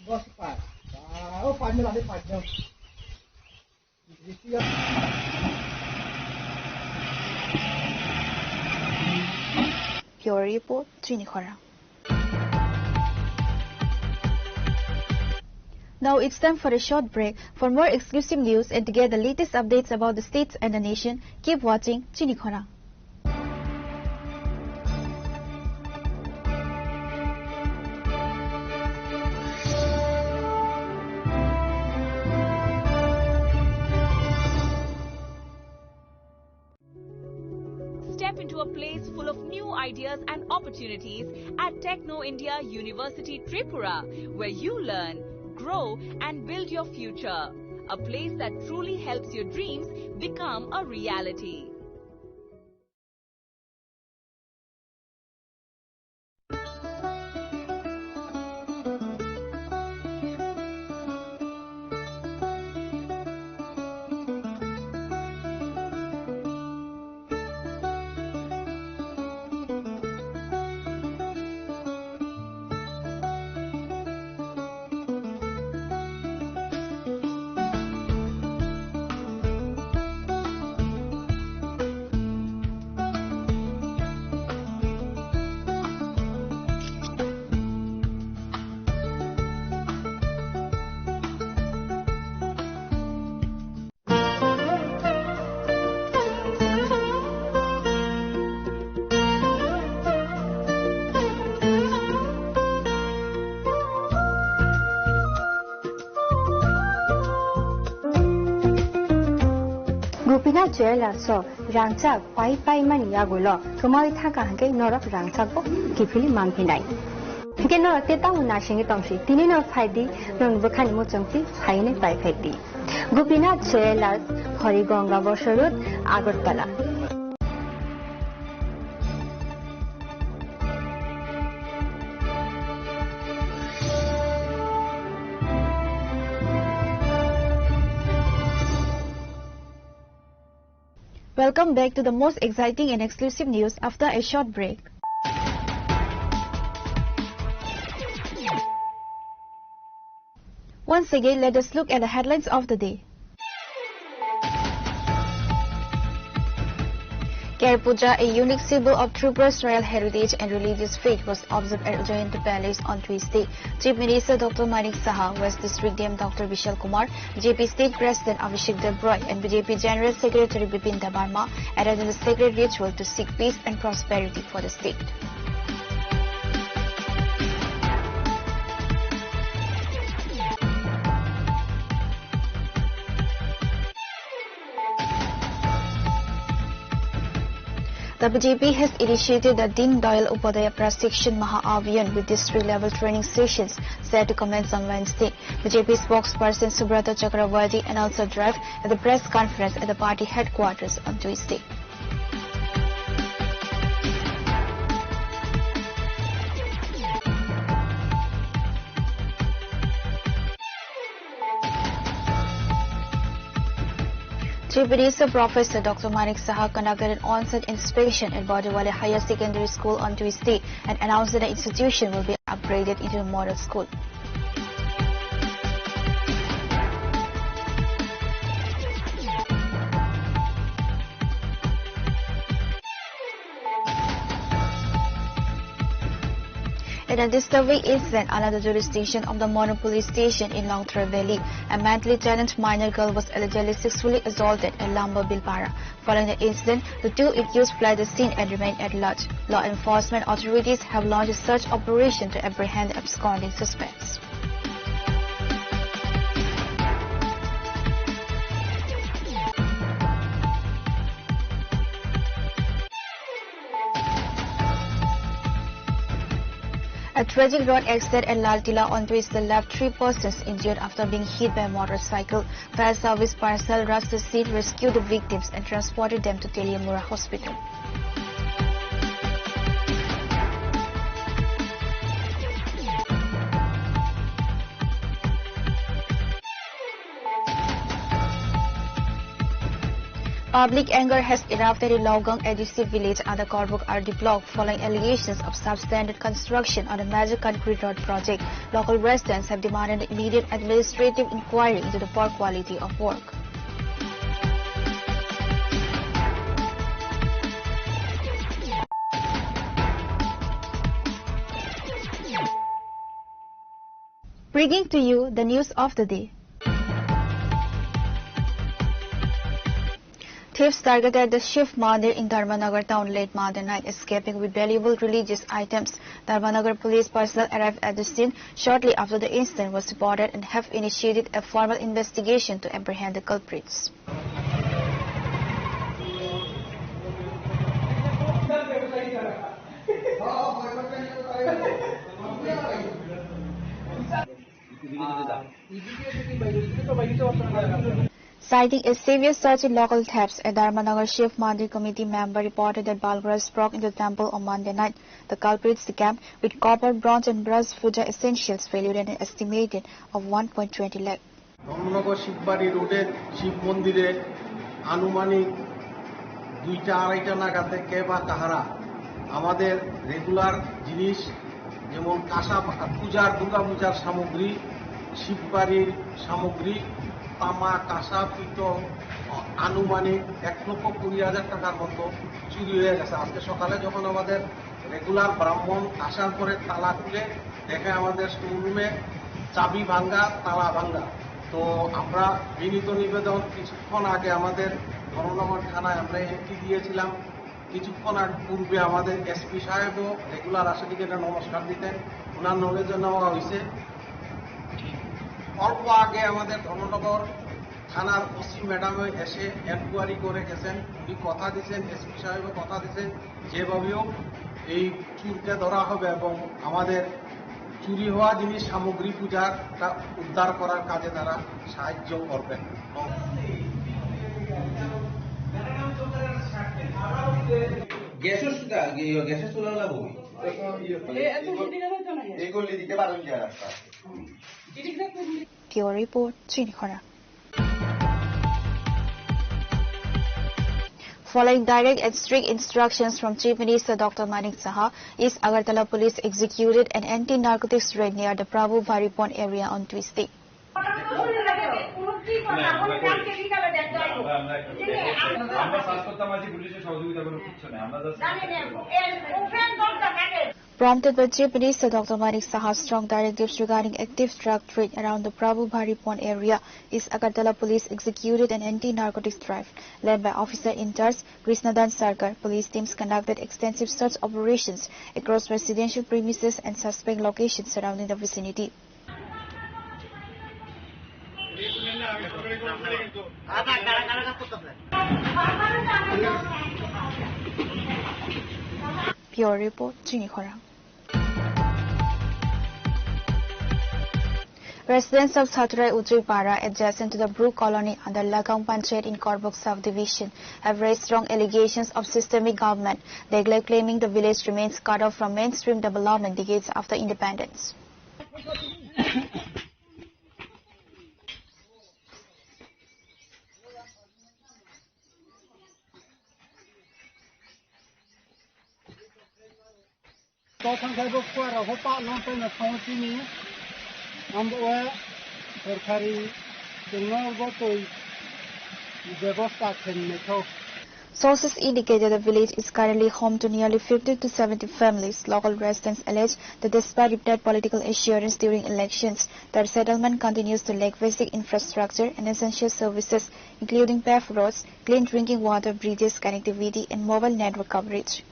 Bos pa. Pa ni la de pa jo. Pure Report, Chinikhara. Now it's time for a short break. For more exclusive news and to get the latest updates about the states and the nation, keep watching Chinikhara. Step into a place full of new ideas and opportunities at Techno India University Tripura, where you learn, grow and build your future. A place that truly helps your dreams become a reality. Gopinath Jewellers so rangchak pai mani yagulo kumai thaka hanke norok rangchak bo kifili manpinai hanke norok te tauna singi tongsi tini no phaidi non bukhani mo chongsi phaine pai phaidi Gopinath Jewellers Horigonga Bosorut Agartala. Welcome back to the most exciting and exclusive news after a short break. Once again, let us look at the headlines of the day. Ker Puja, a unique symbol of Tripura's royal heritage and religious faith, was observed at Jayanta Palace on Tuesday. Chief Minister Dr. Manik Saha, West District DM Dr. Vishal Kumar, BJP State President Abhishek Debroy, and BJP General Secretary Bipin Debarma attended the sacred ritual to seek peace and prosperity for the state. The BJP has initiated the Deen Dayal Upadhyaya Prashikshan Maha Abhiyan with district-level training sessions set to commence on Wednesday. BJP spokesperson Subrata Chakravarti announced the drive at the press conference at the party headquarters on Tuesday. Chief Minister Professor Dr. Manik Saha conducted an on-site inspection at Bordewale Higher Secondary School on Tuesday and announced that the institution will be upgraded into a model school. In a disturbing incident under the jurisdiction of the Monopoly Station in Longthra Valley, a mentally challenged minor girl was allegedly sexually assaulted at Lamba Bilpara. Following the incident, the two accused fled the scene and remained at large. Law enforcement authorities have launched a search operation to apprehend the absconding suspects. A tragic road accident at Laltila on Tuesday left 3 persons injured after being hit by a motorcycle. Fire service personnel rushed the scene, rescued the victims and transported them to Teliamura Hospital. Public anger has erupted in Laugang Adhesive village under Korbuk RD block following allegations of substandard construction on a major concrete road project. Local residents have demanded an immediate administrative inquiry into the poor quality of work. Bringing to you the news of the day. Thieves targeted the Shiv Mandir in Dharmanagar town late Monday night, escaping with valuable religious items. Dharmanagar police personnel arrived at the scene shortly after the incident was reported and have initiated a formal investigation to apprehend the culprits. Citing a severe surge in local thefts, a Dharmanagar Shiv Mandir committee member reported that Balgraj broke into the temple on Monday night. The culprits decamped with copper, bronze and brass puja essentials valued at an estimated of 1.20 lakh. Dharmanagar Shibbari রোডের শিব মন্দিরে আনুমানিক 2টা-2.5টা নাগাদ থেকে বা কাহারা আমাদের regular জিনিস যেমন কাঁসা পূজার দুর্গা পূজার সামগ্রী, শিববাড়ির সামগ্রী, তামা, কাঁসা, পিতল আনুমানিক 1,20,000 টাকার মতো চুরি হয়ে গেছে। আজকে সকালে যখন আমাদের রেগুলার ব্রাহ্মণ আসার পরে তালা খুলে দেখে আমাদের স্টোররুমে চাবি ভাঙ্গা, তালা ভাঙ্গা। তো আমরা বিনীত নিবেদন, কিছুক্ষণ আগে আমাদের ধর্মনগর থানায় আমরা এন্ট্রি দিয়েছিলাম। কিছুক্ষণ পূর্বে আমাদের এসপি সাহেবও রেগুলার আসে দিকে নমস্কার দিতেন, ওনার নলেজে নেওয়া হয়েছে। অল্প আগে আমাদের ধর্মনগর থানার ওসি ম্যাডামে এসে এনকোয়ারি করে গেছেন। উনি কথা দিয়েছেন, এসপি সাহেবও কথা দিয়েছেন যেভাবেও এই চুরকে ধরা হবে এবং আমাদের চুরি হওয়া জিনিস সামগ্রী পূজাটা উদ্ধার করার কাজে তারা সাহায্য করবেন। গ্যাসের সুদা গ্যাসের চুলা লাগবো এইগুলি দিতে পারেন যে রাস্তা Pure Report, Chinikhara. Following direct and strict instructions from Chief Minister Dr. Manik Saha, East Agartala Police executed an anti-narcotics raid near the Prabhu Bhari Pond area on Tuesday. Prompted by Chief Minister Dr. Manik Saha's strong directives regarding active drug trade around the Prabhu Bhari Pond area, East Agartala Police executed an anti-narcotics drive. Led by Officer in charge Krishnadan Sarkar, police teams conducted extensive search operations across residential premises and suspect locations surrounding the vicinity. Pure Report, Chini Khorang. Residents of Sathurai Utripara, adjacent to the Brook Colony under Lagam Panchayat in Korbuk subdivision, have raised strong allegations of systemic government, neglect, claiming the village remains cut off from mainstream development decades after independence. Sources indicated the village is currently home to nearly 50 to 70 families. Local residents allege that despite repeated political assurance during elections, the settlement continues to lack basic infrastructure and essential services, including paved roads, clean drinking water, bridges, connectivity, and mobile network coverage.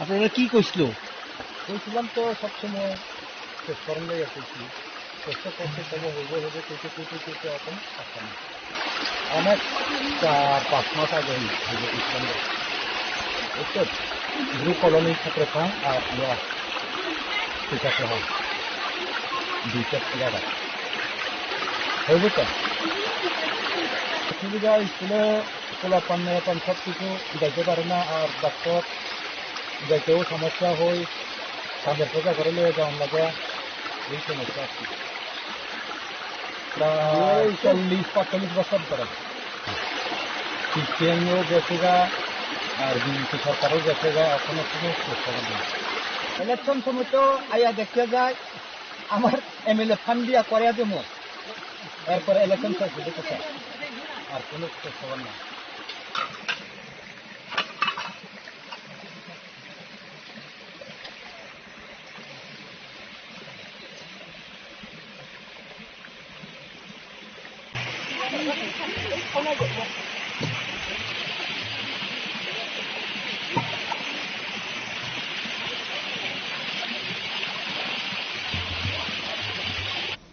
আপনারা কি কইছিল কইছিলাম তো সব সময় চেষ্টা করলে করছি চেষ্টা করতে তবে হবে কইতে কইতে এখন আসছে না অনেক 5 মাস আগে কইছিলাম তো গ্রুপ কলোনি ক্ষেত্রে পান আর আমরা ঠিক আছে হয় দুইটা জায়গা হবে তো সুবিধা স্কুলে পোলাপান মেয়েপান সব কিছু যাইতে পারে না আর ডাক্তার যাইতেও সমস্যা হয় তাদের পূজা করে নিয়ে যাওয়ার লাগে এই সমস্যা আছে প্রায় 40-45 বছর ধরে সিপিএমও গেছে গা আর বিজেপি সরকারও গেছে গা এখনো কোনো চেষ্টা নেই ইলেকশন সময় তো আইয়া দেখতে যায় আমার এমএলএ ফান্ড দিয়া করে দেবো এরপরে ইলেকশন শেষ হয়ে যেতে চায় আর কোনো চেষ্টা নেই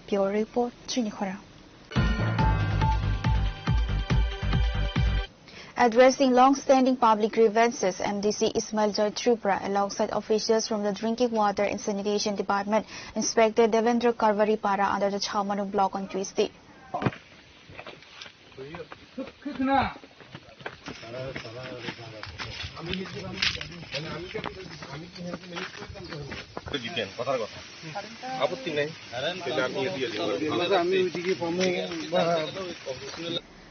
Pure Report, Chini Khorang. Addressing long-standing public grievances, MDC Ismail Joy Tripura, alongside officials from the Drinking Water and Sanitation Department, inspected Devendra Karvari Para under the Chaumanu block on Tuesday.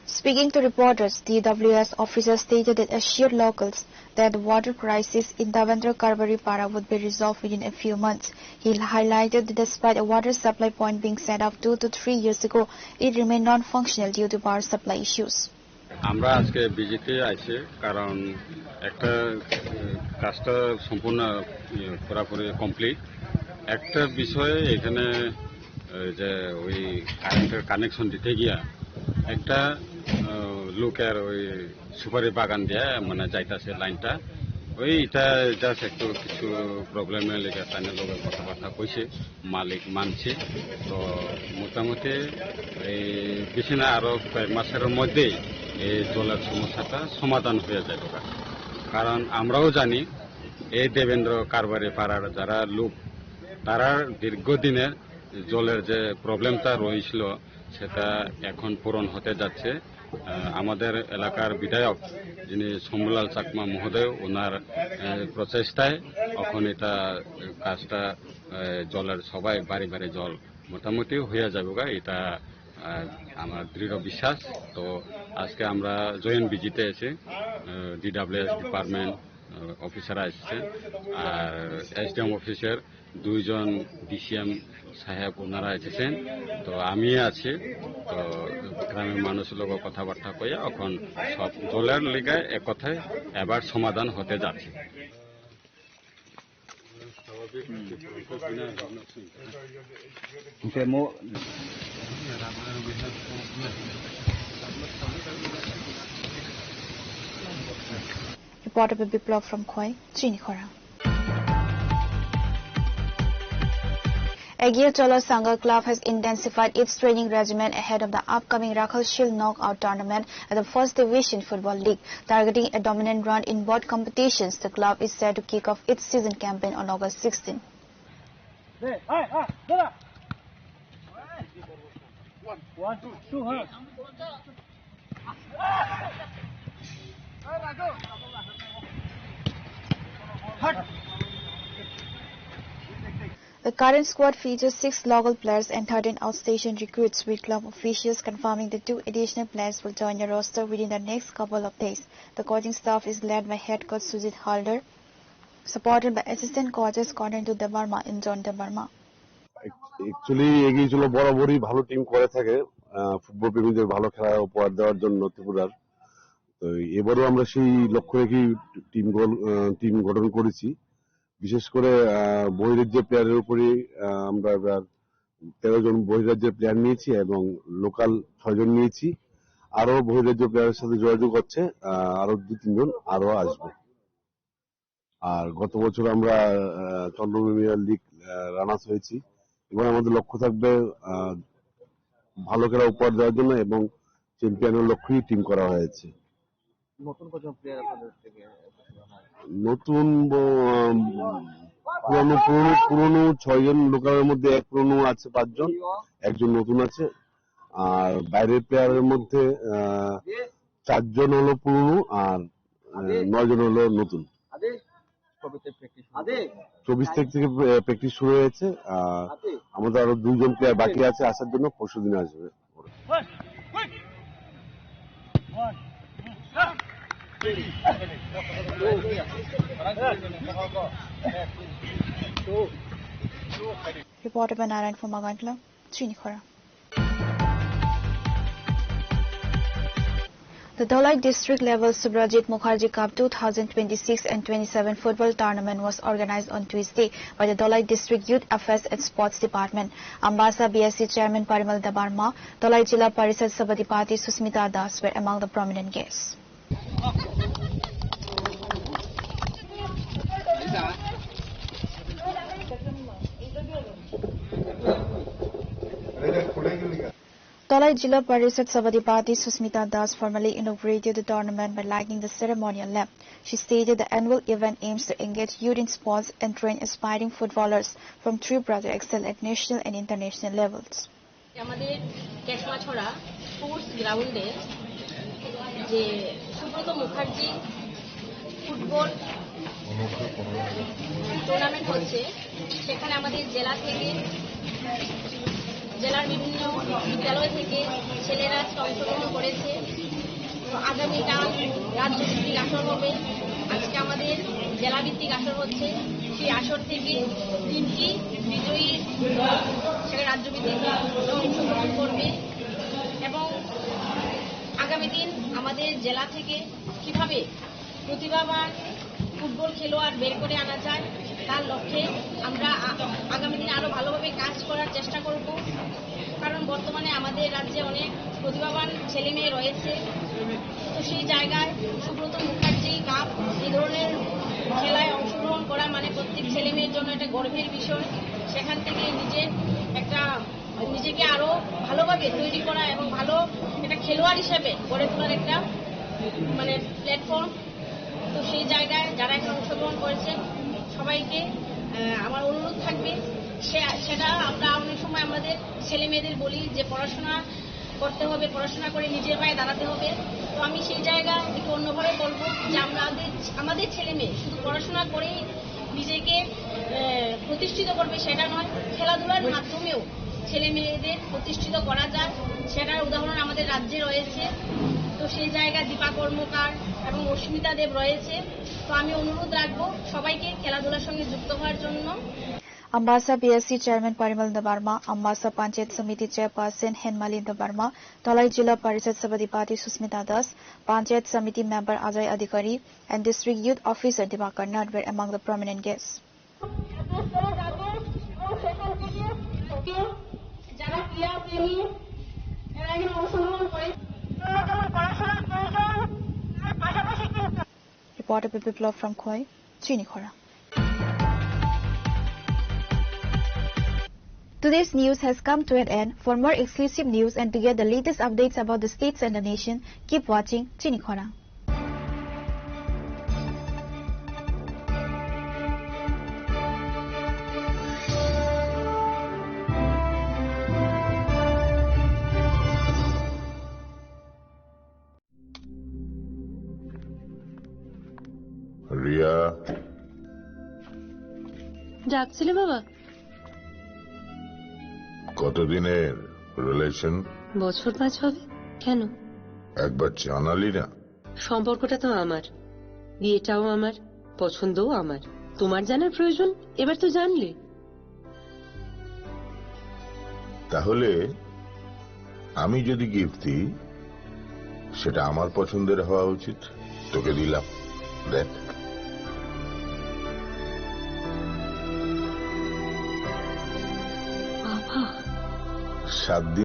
Speaking to reporters, DWS officers stated that assured locals that the water crisis in Devendra Karvari Para would be resolved within a few months. He highlighted that despite a water supply point being set up 2 to 3 years ago, it remained non-functional due to power supply issues. আমরা আজকে BJP আইছি কারণ একটা কাজটা সম্পূর্ণ পুরোপুরি complete একটা বিষয়ে এখানে যে ওই কারেন্টের কানেকশন দিতে গিয়া একটা লোকের ওই সুপারি বাগান দিয়ে মানে যাইতাছে লাইনটা ওইটা জাস্ট একটু কিছু প্রবলেমের লেগে তাই লোকের কথাবার্তা কইছে মালিক মানছে তো মোটামুটি এই বেশি না আরো কয়েক মাসের মধ্যেই এই জলের সমস্যাটা সমাধান হয়ে যাবে কারণ আমরাও জানি এই দেবেন্দ্র কারবারি পাড়ার যারা লোক তারা দীর্ঘদিনের জলের যে প্রবলেমটা রয়েছিল সেটা এখন পূরণ হতে যাচ্ছে আমাদের এলাকার বিধায়ক যিনি শম্ভুলাল চাকমা মহোদয় ওনার প্রচেষ্টায় এখন এটা কাজটা জলের সবাই বাড়ি বাড়ি জল মোটামুটি হয়ে যাবে এটা আমার দৃঢ় বিশ্বাস। তো আজকে আমরা জয়েন্ট ভিজিটে এসে DWS ডিপার্টমেন্ট অফিসাররা এসেছেন, আর SDM অফিসার 2 জন DCM সাহেব ওনারা এসেছেন, তো আমি আছি। তো গ্রামের মানুষের লোক কথাবার্তা কইয়া এখন সব দলের লিগায় এক কথায় এবার সমাধান হতে যাচ্ছে। Reporter Biplov from Khoi, Chinikhora. Aegir Cholo Sangha Club has intensified its training regimen ahead of the upcoming Rakhal Shield knockout tournament at the First Division Football League. Targeting a dominant run in both competitions, the club is set to kick off its season campaign on August 16. The current squad features 6 local players and 13 outstation recruits, with club officials confirming the 2 additional players will join the roster within the next couple of days. The coaching staff is led by head coach Sujit Halder, supported by assistant coaches Conan Debarma and John Debarma. Actually এগিয়ে চলো বরাবরই ভালো team করে থাকে football প্রেমীদের ভালো খেলা উপহার দেওয়ার জন্য ত্রিপুরার। তো এবারও আমরা সেই লক্ষ্য রেখেই টিম গঠন করেছি। বিশেষ করে বহিরাজ্যের প্লেয়ারের উপরে আমরা 13 জন বহিরাজ্যের প্লেয়ার নিয়েছি এবং লোকাল 6 জন নিয়েছি। আরো বহিরাজ্য প্লেয়ারের সাথে যোগাযোগ হচ্ছে, আরো 2-3 জন আরো আসবে। আর গত বছর আমরা চন্দ্রপ্রমিয়ার লিগ রানার্স হয়েছি। এবার আমাদের লক্ষ্য থাকবে ভালো খেলা উপহার দেওয়ার জন্য এবং চ্যাম্পিয়নের লক্ষ্যেই টিম করা হয়েছে। নতুন কজন প্লেয়ার আপনাদের থেকে নতুন পুরনো 6 জন লোকালের মধ্যে এক পুরনো আছে 5 জন, একজন নতুন আছে। আর বাইরের প্লেয়ারের মধ্যে 4 জন হলো পুরনো আর 9 জন হলো নতুন। 24 তারিখ থেকে প্র্যাকটিস শুরু হয়েছে। আমাদের আরো 2 জন প্লেয়ার বাকি আছে আসার জন্য, পরশুদিন আসবে। Reporter by Narayan from Magantla, Chinikhora. The Dholai district level Subrajit Mukherjee Cup 2026 and 27 football tournament was organized on Tuesday by the Dholai District Youth Affairs and Sports Department. Ambasa BSC Chairman Parimal Debarma, Dholai Jilla Parishad Sabadipati Susmita Das were among the prominent guests. Dholai Jilla Parishad Sabadipati Susmita Das formally inaugurated the tournament by lighting the ceremonial lamp. She stated the annual event aims to engage youth in sports and train aspiring footballers from Tripura to excel at national and international levels. আমাদের কেশমাছড়া sports গ্রাউন্ডে যে Subrata Mukherjee football tournament হচ্ছে, সেখানে আমাদের জেলা থেকে জেলার বিভিন্ন বিদ্যালয় থেকে ছেলেরা অংশগ্রহণ করেছে। তো আগামীকাল রাজ্যভিত্তিক আসর হবে। আজকে আমাদের জেলাভিত্তিক আসর হচ্ছে। সেই আসর থেকে 3টি বিজয়ী সেখানে রাজ্যভিত্তিক অংশগ্রহণ করবে এবং আগামী দিন আমাদের জেলা থেকে কিভাবে প্রতিভাবান ফুটবল খেলোয়াড় বের করে আনা যায় তার লক্ষ্যে আমরা আগামী দিনে আরো ভালোভাবে কাজ করার চেষ্টা করব। কারণ বর্তমানে আমাদের রাজ্যে অনেক প্রতিভাবান ছেলে মেয়ে রয়েছে। তো সেই জায়গায় সুব্রত মুখার্জি কাপ এই ধরনের খেলায় অংশগ্রহণ করা মানে প্রত্যেক ছেলে মেয়ের জন্য একটা গর্বের বিষয়। সেখান থেকে নিজেকে আরো ভালোভাবে তৈরি করা এবং ভালো একটা খেলোয়াড় হিসেবে গড়ে তোলার একটা মানে প্ল্যাটফর্ম। তো সেই জায়গায় যারা এখন অংশগ্রহণ করেছেন সবাইকে আমার অনুরোধ থাকবে, সেটা আমরা অনেক সময় আমাদের ছেলে মেয়েদের বলি যে পড়াশোনা করতে হবে, পড়াশোনা করে নিজের পায়ে দাঁড়াতে হবে। তো আমি সেই জায়গায় একটু অন্যভাবে বলবো যে আমাদের ছেলে মেয়ে শুধু পড়াশোনা করেই নিজেকে প্রতিষ্ঠিত করবে সেটা নয়, খেলাধুলার মাধ্যমেও ছেলে মেয়েদের প্রতিষ্ঠিত করা যায় সেটার উদাহরণ আমাদের রাজ্যে রয়েছে। তো সেই জায়গায় দীপা কর্মকার এবং অস্মিতা দেব রয়েছে। তো আমি অনুরোধ রাখবো সবাইকে খেলাধুলার সঙ্গে যুক্ত হওয়ার জন্য। Ambassa BSc Chairman Parimal Barma, Ambassa Panchayat Samiti Chairperson Henmali Barma, Talai Jilla Parishad Sabadipati Susmita Das, Panchayat Samiti Member Ajay Adhikari, and District Youth Officer Dibakar Nat were among the prominent guests. Reporter Biplov from Khoi, Chinikhora. Today's news has come to an end. For more exclusive news and to get the latest updates about the states and the nation, keep watching Chinikhora. Riya, ডাকছিলে বাবা? কতদিনের relation? বছর 5 হবে। কেন? একবার জানালি না? সম্পর্কটা তো আমার, বিয়েটাও আমার, পছন্দও আমার। তোমার জানার প্রয়োজন এবার তো জানলে। তাহলে আমি যদি গিফট দিই সেটা আমার পছন্দের হওয়া উচিত। তোকে দিলাম, দেখ। বাবা, 7 দিন